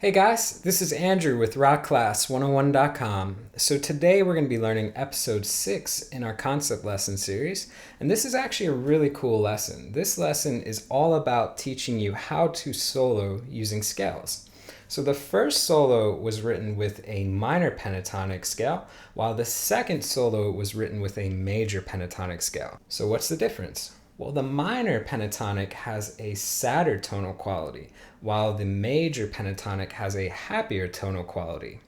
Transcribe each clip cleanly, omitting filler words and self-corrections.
Hey guys, this is Andrew with rockclass101.com. So today we're going to be learning episode 6 in our concept lesson series, and this is actually a really cool lesson. This lesson is all about teaching you how to solo using scales. So the first solo was written with a minor pentatonic scale, while the second solo was written with a major pentatonic scale. So what's the difference? Well, the minor pentatonic has a sadder tonal quality, while the major pentatonic has a happier tonal quality.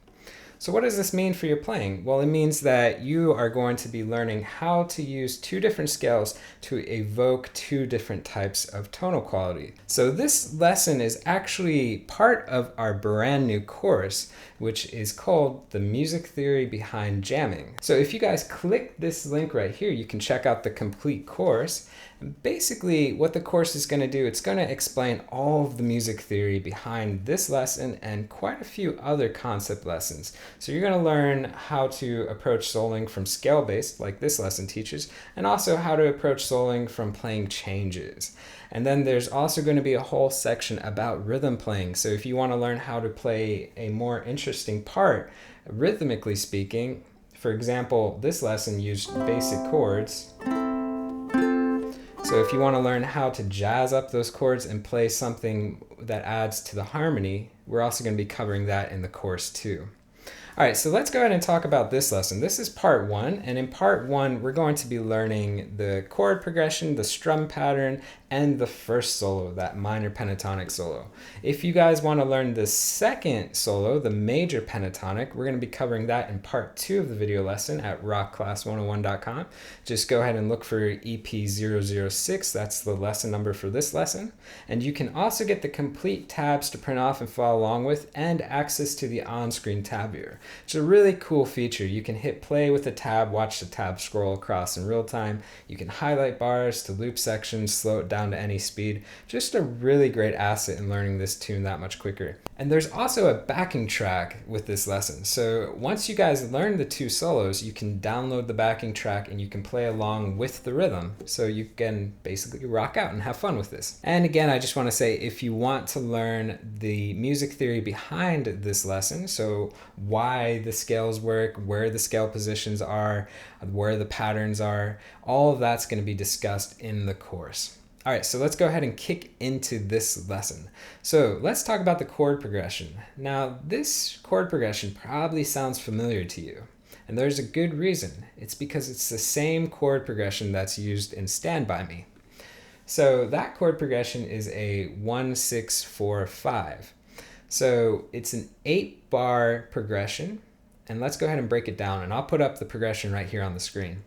So what does this mean for your playing? Well, it means that you are going to be learning how to use two different scales to evoke two different types of tonal quality. So this lesson is actually part of our brand new course, which is called The Music Theory Behind Jamming. So if you guys click this link right here, you can check out the complete course. And basically what the course is going to do, it's going to explain all of the music theory behind this lesson and quite a few other concept lessons. So you're going to learn how to approach soloing from scale-based, like this lesson teaches, and also how to approach soloing from playing changes. And then there's also going to be a whole section about rhythm playing. So if you want to learn how to play a more interesting part, rhythmically speaking, for example, this lesson used basic chords. So if you want to learn how to jazz up those chords and play something that adds to the harmony, we're also going to be covering that in the course too. All right, so let's go ahead and talk about this lesson. This is part 1, and in part 1, we're going to be learning the chord progression, the strum pattern, and the first solo, that minor pentatonic solo. If you guys want to learn the second solo, the major pentatonic, we're going to be covering that in part 2 of the video lesson at rockclass101.com. Just go ahead and look for EP006, that's the lesson number for this lesson. And you can also get the complete tabs to print off and follow along with, and access to the on-screen tab viewer. It's a really cool feature. You can hit play with the tab, watch the tab scroll across in real time. You can highlight bars to loop sections, slow it down to any speed. Just a really great asset in learning this tune that much quicker. And there's also a backing track with this lesson. So once you guys learn the 2 solos, you can download the backing track and you can play along with the rhythm. So you can basically rock out and have fun with this. And again, I just want to say, if you want to learn the music theory behind this lesson, so why the scales work, where the scale positions are, where the patterns are, all of that's going to be discussed in the course. All right, so let's go ahead and kick into this lesson. So let's talk about the chord progression. Now, this chord progression probably sounds familiar to you, and there's a good reason. It's because it's the same chord progression that's used in Stand By Me. So that chord progression is a 1-6-4-5. So it's an 8-bar progression, and let's go ahead and break it down, and I'll put up the progression right here on the screen.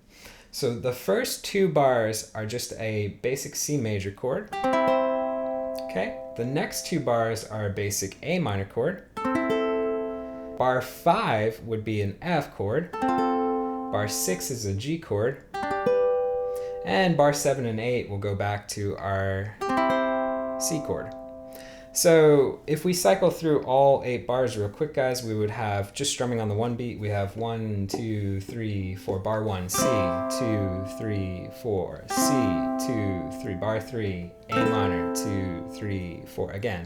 So the first 2 bars are just a basic C major chord. Okay, the next 2 bars are a basic A minor chord. Bar 5 would be an F chord. Bar 6 is a G chord. And bar 7 and 8 will go back to our C chord. So if we cycle through all 8 bars real quick, guys, we would have, just strumming on the 1 beat, we have 1, 2, 3, 4, bar 1, C, 2, 3, 4, C, 2, 3, bar 3, A minor, 2, 3, 4, again,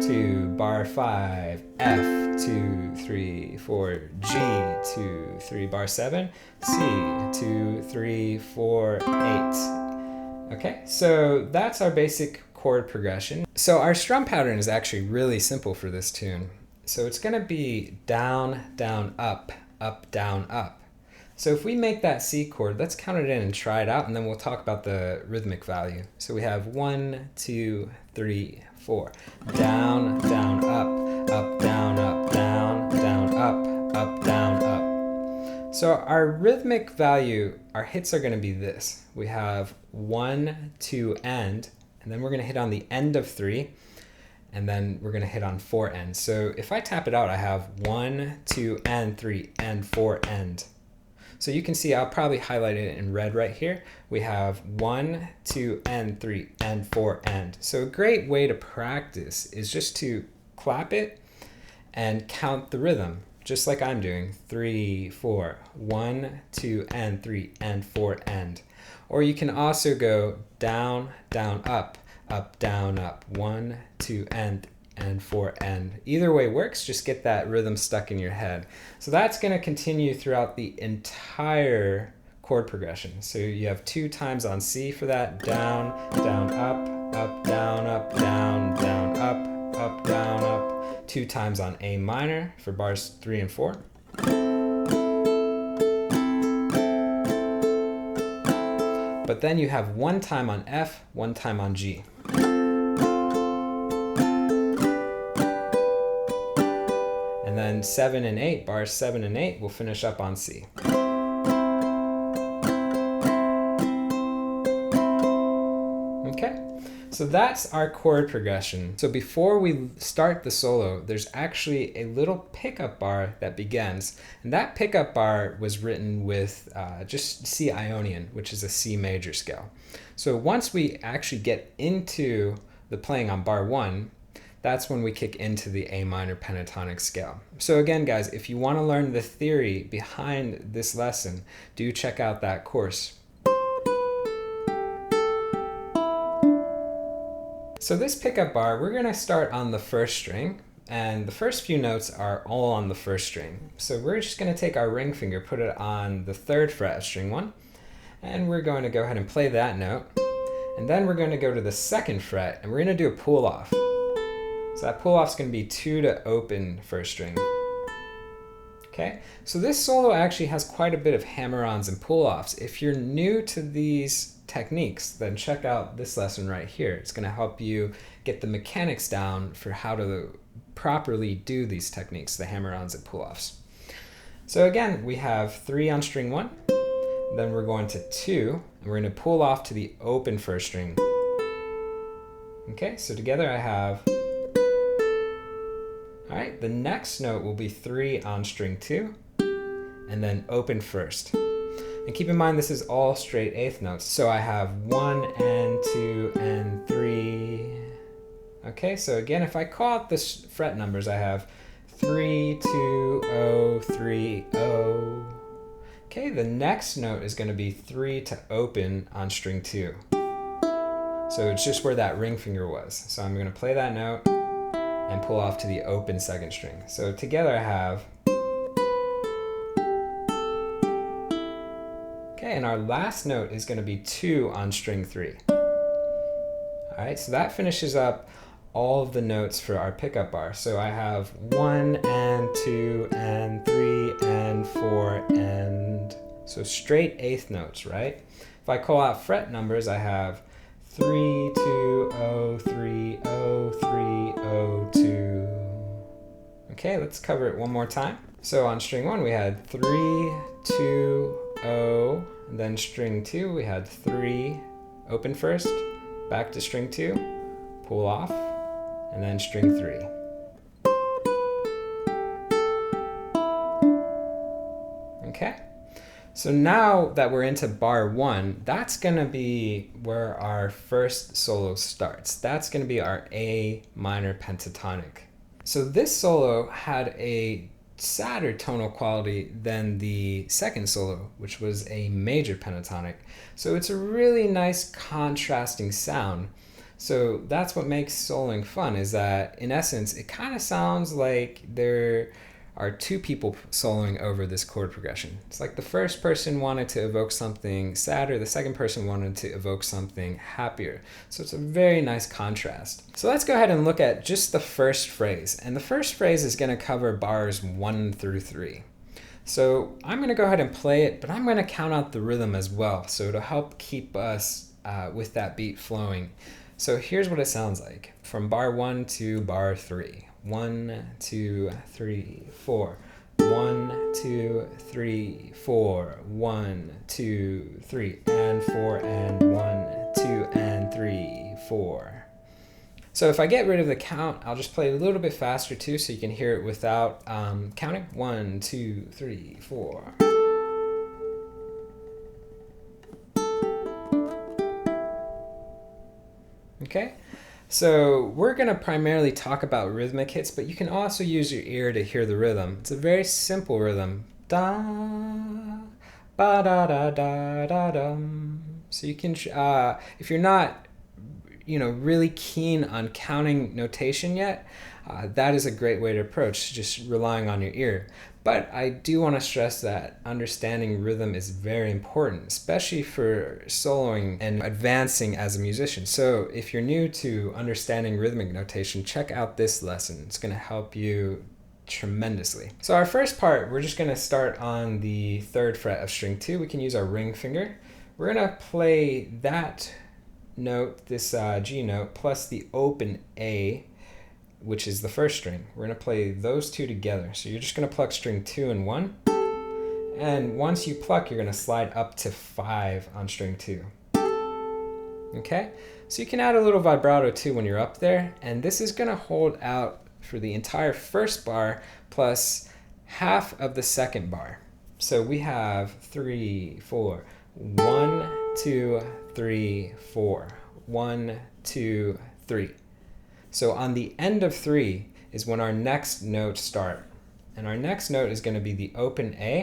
2, bar 5, F, 2, 3, 4, G, 2, 3, bar 7, C, 2, 3, 4, 8. Okay, so that's our basic chord progression. So our strum pattern is actually really simple for this tune. So it's going to be down, down, up, up, down, up. So if we make that C chord, let's count it in and try it out, and then we'll talk about the rhythmic value. So we have 1, 2, 3, 4. Down, down, up, up, down, up, down, down, up, down, up. So our rhythmic value, our hits are going to be this. We have 1, 2, and then we're going to hit on the end of 3, and then we're going to hit on 4 ends. So if I tap it out, I have 1, 2, and 3, and 4 end. So you can see I'll probably highlight it in red right here. We have 1, 2, and 3, and 4 end. So a great way to practice is just to clap it and count the rhythm, just like I'm doing. 3, 4, 1, 2, and 3, and 4 end. Or you can also go down, down, up, down, up, 1, 2, and and 4 and. Either way works, just get that rhythm stuck in your head. So that's going to continue throughout the entire chord progression. So you have 2 times on C for that, down, down, up, down, down, up, down, up. 2 times on A minor for bars 3 and 4. But then you have 1 time on F, 1 time on G. And then 7 and 8, bars 7 and 8 will finish up on C. Okay, so that's our chord progression. So before we start the solo, there's actually a little pickup bar that begins. And that pickup bar was written with just C Ionian, which is a C major scale. So once we actually get into the playing on bar 1, that's when we kick into the A minor pentatonic scale. So again, guys, if you want to learn the theory behind this lesson, do check out that course. So this pickup bar, we're going to start on the first string, and the first few notes are all on the first string. So we're just going to take our ring finger, put it on the 3rd fret of string 1, and we're going to go ahead and play that note. And then we're going to go to the 2nd fret, and we're going to do a pull off. So that pull off is going to be 2 to open first string. Okay, so this solo actually has quite a bit of hammer-ons and pull-offs. If you're new to these techniques, then check out this lesson right here. It's going to help you get the mechanics down for how to properly do these techniques, the hammer-ons and pull-offs. So again, we have 3 on string 1, then we're going to 2, and we're going to pull off to the open first string. Okay, so together I have... Alright, the next note will be 3 on string 2, and then open first. And keep in mind this is all straight 8th notes, so I have 1 and 2 and 3. Okay, so again, if I call out the fret numbers, I have 3, 2, 0, 3, 0. Okay, the next note is going to be 3 to open on string 2. So it's just where that ring finger was. So I'm going to play that note and pull off to the open 2nd string. So together I have... Okay, and our last note is going to be 2 on string 3. Alright, so that finishes up all of the notes for our pickup bar. So I have 1 and 2 and 3 and 4 and... So straight 8th notes, right? If I call out fret numbers, I have 3, 2, 0, 3, 0, 3, 0, 2. Okay, let's cover it one more time. So on string 1 we had 3, 2, 0, and then string 2 we had 3, open first, back to string 2, pull off, and then string 3. Okay? So now that we're into bar 1, that's going to be where our first solo starts. That's going to be our A minor pentatonic. So this solo had a sadder tonal quality than the second solo, which was a major pentatonic. So it's a really nice contrasting sound. So that's what makes soloing fun, is that in essence, it kind of sounds like there are 2 people soloing over this chord progression. It's like the first person wanted to evoke something sadder, the second person wanted to evoke something happier. So it's a very nice contrast. So let's go ahead and look at just the first phrase. And the first phrase is going to cover bars 1 through 3. So I'm going to go ahead and play it, but I'm going to count out the rhythm as well, so it'll help keep us with that beat flowing. So here's what it sounds like from bar 1 to bar 3. 1, 2, 3, 4. 1, 2, 3, 4. 1, 2, 3, and 4, and 1, 2, and 3, 4. So if I get rid of the count, I'll just play a little bit faster too, so you can hear it without counting. 1, 2, 3, 4. Okay. So we're going to primarily talk about rhythmic hits, but you can also use your ear to hear the rhythm. It's a very simple rhythm. Da, ba da da da da dum. So you can, if you're not really keen on counting notation yet, that is a great way to approach, just relying on your ear. But I do want to stress that understanding rhythm is very important, especially for soloing and advancing as a musician. So if you're new to understanding rhythmic notation, check out this lesson. It's going to help you tremendously. So our first part, we're just going to start on the 3rd fret of string 2. We can use our ring finger. We're going to play that note, this G note, plus the open A, which is the 1st string. We're going to play those two together. So you're just going to pluck string 2 and 1. And once you pluck, you're going to slide up to 5 on string 2. Okay? So you can add a little vibrato too when you're up there. And this is going to hold out for the entire 1st bar plus half of the 2nd bar. So we have 3, 4. 1, 2, 3, 4. 1, 2, 3. So on the end of 3 is when our next notes start. And our next note is going to be the open A,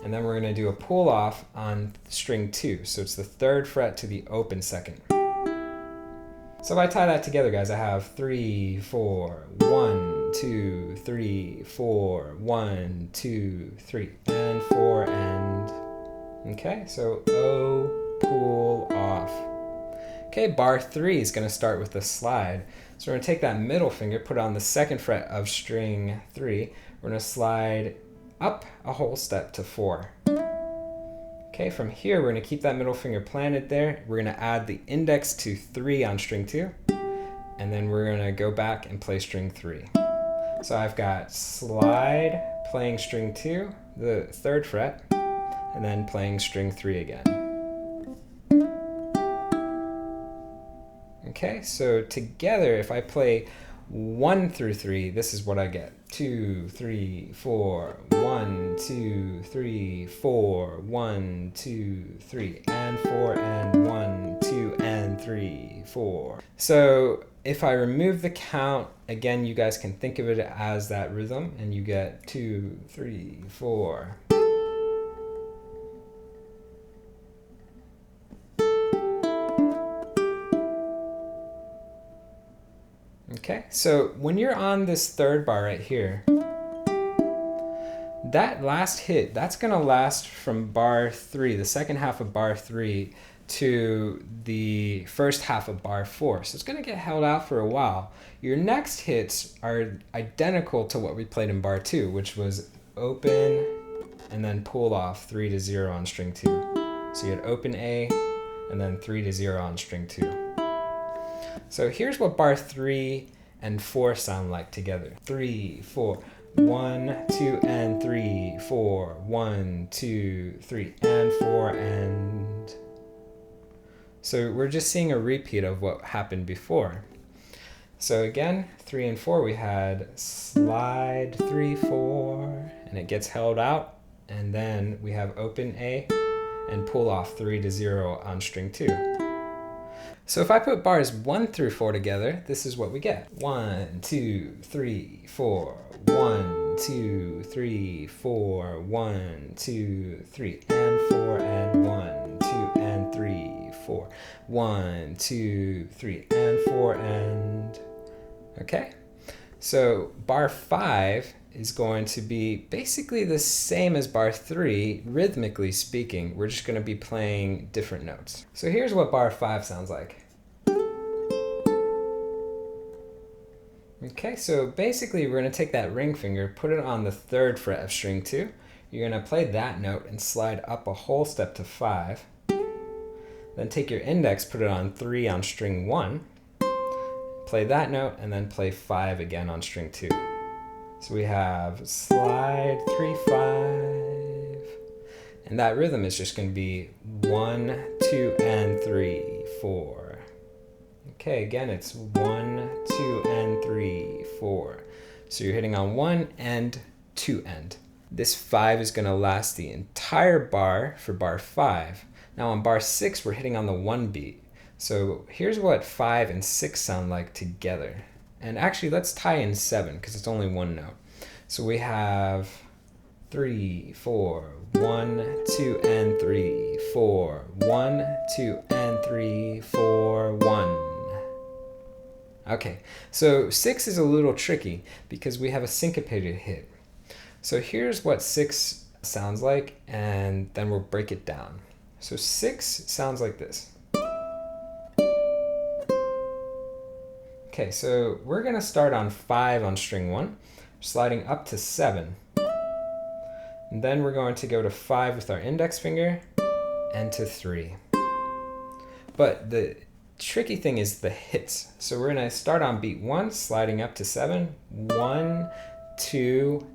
and then we're going to do a pull off on string 2. So it's the 3rd fret to the open 2nd. So if I tie that together, guys, I have 3, 4, 1, 2, 3, 4, 1, 2, 3, and 4, and... Okay, so O, pull off. Okay, bar 3 is going to start with the slide. So we're going to take that middle finger, put it on the 2nd fret of string 3. We're going to slide up a whole step to 4. Okay, from here we're going to keep that middle finger planted there. We're going to add the index to 3 on string 2. And then we're going to go back and play string 3. So I've got slide, playing string 2, the 3rd fret, and then playing string 3 again. Okay, so together, if I play 1 through 3, this is what I get. 2, 3, 4, 1, 2, 3, 4, 1, 2, 3, and 4, and 1, 2, and 3, 4. So if I remove the count, again, you guys can think of it as that rhythm, and you get 2, 3, 4. Okay, so when you're on this 3rd bar right here, that last hit, that's going to last from bar 3, the 2nd half of bar 3, to the 1st half of bar 4. So it's going to get held out for a while. Your next hits are identical to what we played in bar 2, which was open and then pull off 3 to 0 on string 2. So you had open A and then 3 to 0 on string 2. So here's what bar 3 and 4 sound like together. 3, 4, 1, 2, and 3, 4, 1, 2, 3, and 4, and... So we're just seeing a repeat of what happened before. So again, 3 and 4, we had slide 3, 4, and it gets held out, and then we have open A and pull off 3 to 0 on string 2. So if I put bars 1 through 4 together, this is what we get. 1, 2, 3, 4, 1, 2, 3, 4, 1, 2, 3, and 4, and 1, 2, and 3, 4, 1, 2, 3, and 4, and... Okay? So bar 5 is going to be basically the same as bar 3, rhythmically speaking. We're just going to be playing different notes. So here's what bar 5 sounds like. Okay, so basically we're going to take that ring finger, put it on the 3rd fret of string 2. You're going to play that note and slide up a whole step to 5. Then take your index, put it on 3 on string 1. Play that note and then play 5 again on string 2. So we have slide 3, 5. And that rhythm is just going to be 1, 2, and 3, 4. Okay, again, it's 1, 2, and 3, 4. So you're hitting on 1 and 2 end. This 5 is going to last the entire bar for bar 5. Now on bar 6, we're hitting on the 1 beat. So here's what 5 and 6 sound like together. And actually, let's tie in 7 because it's only one note. So we have 3, 4, 1, 2, and 3, 4, 1, 2, and 3, 4, 1. Okay, so 6 is a little tricky because we have a syncopated hit. So here's what 6 sounds like, and then we'll break it down. So 6 sounds like this. Okay, so we're going to start on 5 on string 1, sliding up to 7. And then we're going to go to 5 with our index finger and to 3. But the tricky thing is the hits. So we're going to start on beat 1, sliding up to 7. 1, 2,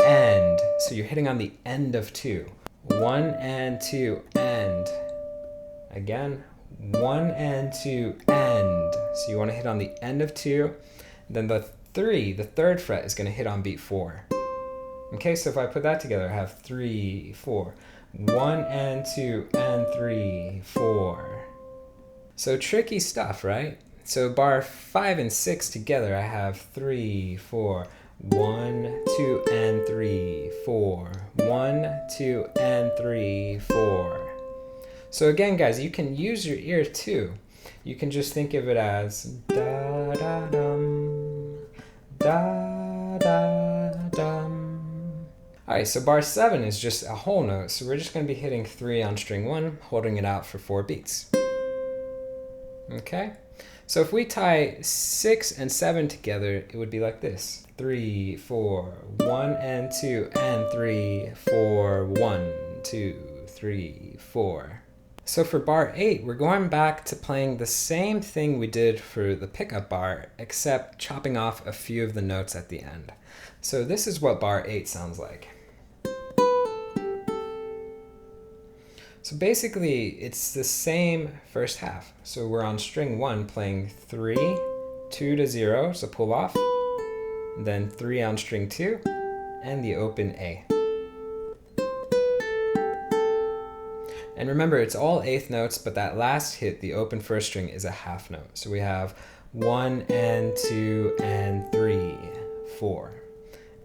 end. So you're hitting on the end of 2. 1 and 2, end. Again, 1 and 2, end. So you want to hit on the end of 2. Then the 3, the 3rd fret, is going to hit on beat 4. Okay, so if I put that together, I have 3, 4. 1 and 2 and 3, 4. So tricky stuff, right? So bar 5 and 6 together, I have 3, 4. 1, 2, and 3, 4. 1, 2, and 3, 4. So again, guys, you can use your ear too. You can just think of it as da da dum, da da dum. Alright, so bar 7 is just a whole note, so we're just going to be hitting 3 on string 1, holding it out for 4 beats. Okay? So if we tie 6 and 7 together, it would be like this. 3, 4, 1 and 2 and 3, 4, 1, 2, 3, 4. So for bar 8, we're going back to playing the same thing we did for the pickup bar, except chopping off a few of the notes at the end. So this is what bar 8 sounds like. So basically, it's the same first half. So we're on string 1 playing 3, 2 to 0, so pull off, then 3 on string 2, and the open A. And remember, it's all eighth notes, but that last hit, the open first string, is a half note. So we have 1 and 2 and 3, 4.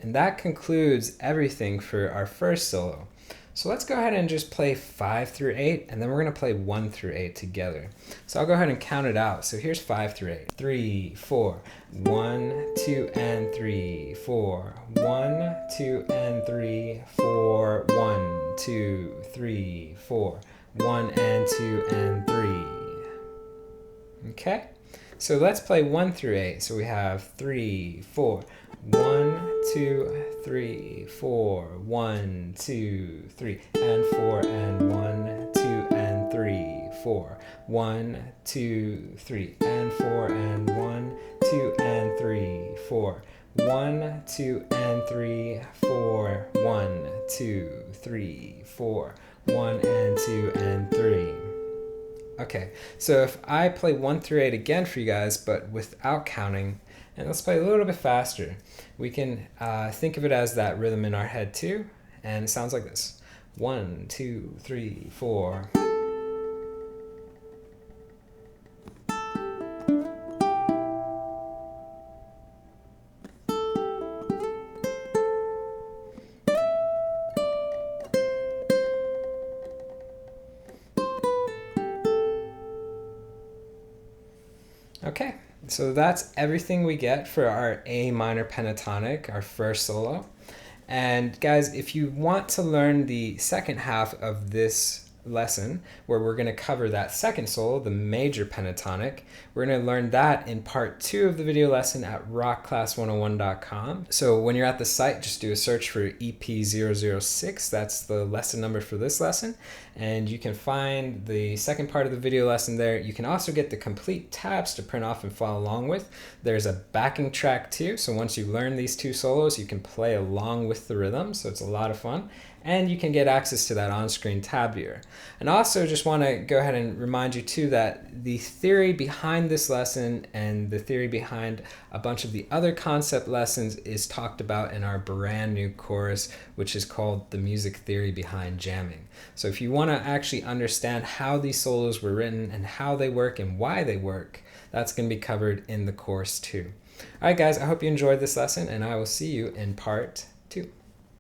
And that concludes everything for our first solo. So let's go ahead and just play 5 through 8, and then we're going to play 1 through 8 together. So I'll go ahead and count it out. So here's 5 through 8. 3, 4. 1, 2, and 3, 4. 1, 2, and 3, 4. 1, 2, 3, 4. 1 and 2 and 3. Okay? So let's play 1 through 8. So we have 3, 4. 1, 2, 3, 4, 1, 2, 3, and 4, and 1, 2, and 3, 4, 1, 2, 3, and 4, and 1, 2, and 3, 4, 1, 2, and 3, 4, 1, 2, 3, 4, 1, and 2, and 3. Okay, so if I play 1 through 8 again for you guys, but without counting, and let's play a little bit faster. We can think of it as that rhythm in our head too, and it sounds like this. 1, 2, 3, 4. Okay, so that's everything we get for our A minor pentatonic, our first solo. And guys, if you want to learn the second half of this lesson, where we're going to cover that second solo, the major pentatonic, we're going to learn that in part 2 of the video lesson at rockclass101.com. So when you're at the site, just do a search for EP006. That's the lesson number for this lesson. And you can find the second part of the video lesson there. You can also get the complete tabs to print off and follow along with. There's a backing track too. So once you learn these 2 solos, you can play along with the rhythm. So it's a lot of fun. And you can get access to that on-screen tab viewer. And also just want to go ahead and remind you too that the theory behind this lesson and the theory behind a bunch of the other concept lessons is talked about in our brand new course, which is called The Music Theory Behind Jamming. So if you want to actually understand how these solos were written and how they work and why they work, that's going to be covered in the course too. All right, guys, I hope you enjoyed this lesson, and I will see you in part 2.